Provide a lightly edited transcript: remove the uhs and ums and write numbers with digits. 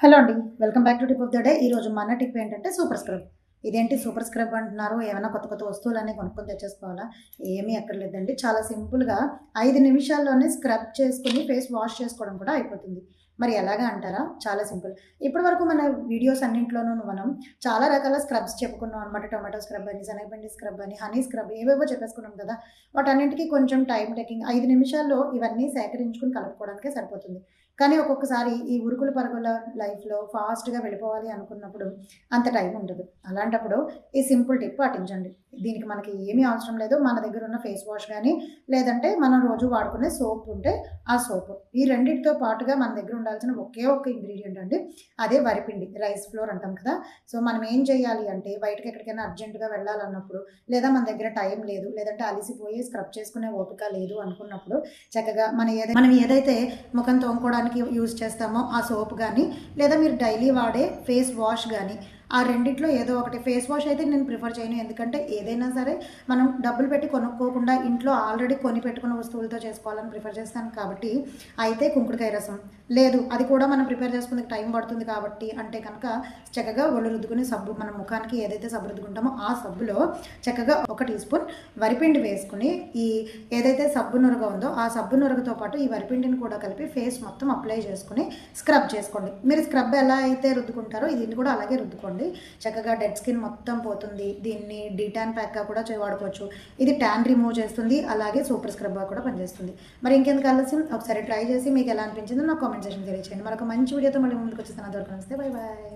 Hello అండి, welcome back to tip of the day. ఈరోజు మన టిప్ ఏంటంటే సూపర్ స్క్రబ్. ఇదేంటి సూపర్ స్క్రబ్ అంటున్నారు? ఏమైనా కొత్త కొత్త వస్తువులన్నీ కొనుక్కొని తెచ్చేసుకోవాలా? ఏమీ అక్కర్లేదండి. చాలా సింపుల్గా 5 నిమిషాల్లోనే స్క్రబ్ చేసుకుని ఫేస్ వాష్ చేసుకోవడం కూడా అయిపోతుంది. మరి ఎలాగా అంటారా? చాలా సింపుల్. ఇప్పటి వరకు మన వీడియోస్ అన్నింటిలోనూ మనం చాలా రకాల స్క్రబ్స్ చెప్పుకున్నాం అనమాట. టొమాటో స్క్రబ్ అని, శనగపిండి స్క్రబ్ అని, హనీ స్క్రబ్ ఏవేవో చెప్పేసుకున్నాం కదా. వాటన్నింటికి కొంచెం టైం టేకింగ్. 5 నిమిషాల్లో ఇవన్నీ సేకరించుకుని కలుపుకోవడానికే సరిపోతుంది. కానీ ఒక్కొక్కసారి ఈ ఉరుకుల పరుగుల లైఫ్‌లో ఫాస్ట్‌గా వెళ్ళిపోవాలి అనుకున్నప్పుడు అంత టైం ఉండదు. అలాంటప్పుడు ఈ సింపుల్ టిప్ పాటించండి. దీనికి మనకి ఏమీ అవసరం లేదు. మన దగ్గర ఉన్న ఫేస్ వాష్ గానీ, లేదంటే మనం రోజు వాడుకునే సోప్ ఉంటే ఆ సోపు. ఈ రెండిటితో పాటుగా మన దగ్గర ఉండాల్సిన ఒకే ఒక్క ఇంగ్రీడియంట్ అండి. అదే వరిపిండి. రైస్ ఫ్లోర్ అంటాం కదా! సో, మనం ఏం చేయాలి అంటే బయటకి ఎక్కడికైనా అర్జెంట్‌గా వెళ్ళాలన్నప్పుడు, లేదా మన దగ్గర టైం లేదు, లేదంటే అలిసిపోయి స్క్రబ్ చేసుకునే ఓపిక లేదు అనుకున్నప్పుడు చక్కగా మనం ఏదైతే ముఖం తోముకోవడానికి యూజ్ చేస్తామో ఆ సోప్ కానీ, లేదా మీరు డైలీ వాడే ఫేస్ వాష్ కానీ, ఆ రెండిట్లో ఏదో ఒకటి. ఫేస్ వాష్ అయితే నేను ప్రిఫర్ చేయను. ఎందుకంటే ఏదైనా సరే మనం డబ్బులు పెట్టి కొనుక్కోకుండా ఇంట్లో ఆల్రెడీ కొని పెట్టుకున్న వస్తువులతో చేసుకోవాలని ప్రిఫర్ చేస్తాను కాబట్టి, అయితే కుంకుడుకాయ రసం లేదు, అది కూడా మనం ప్రిపేర్ చేసుకునే టైం పడుతుంది కాబట్టి అంటే కనుక చక్కగా ఒళ్ళు రుద్దుకుని సబ్బు, మన ముఖానికి ఏదైతే సబ్బు రుద్దుకుంటామో ఆ సబ్బులో చక్కగా 1 టీ స్పూన్ వరిపిండి వేసుకుని, ఈ ఏదైతే సబ్బు నురగ ఉందో ఆ సబ్బు నురగతో పాటు ఈ వరిపిండిని కూడా కలిపి ఫేస్ మొత్తం అప్లై చేసుకుని స్క్రబ్ చేసుకోండి. మీరు స్క్రబ్ ఎలా అయితే రుద్దుకుంటారో దీన్ని కూడా అలాగే రుద్దుకోండి. చక్కగా డెడ్ స్కిన్ మొత్తం పోతుంది. దీన్ని డీటాన్ ప్యాక్గా కూడా వాడుకోవచ్చు. ఇది ట్యాన్ రిమూవ్ చేస్తుంది, అలాగే సూపర్ స్క్రబ్గా కూడా పనిచేస్తుంది. మరి ఇంకెందుకు ఆలస్యం, ఒకసారి ట్రై చేసి మీకు ఎలా అనిపించిందో నాకు కామెంట్ సెక్షన్ తెలియచేయండి. మరొక మంచి వీడియోతో మళ్ళీ ముందుకు వచ్చేస్తాను. అంతవరకు నమస్తే, బై బాయ్.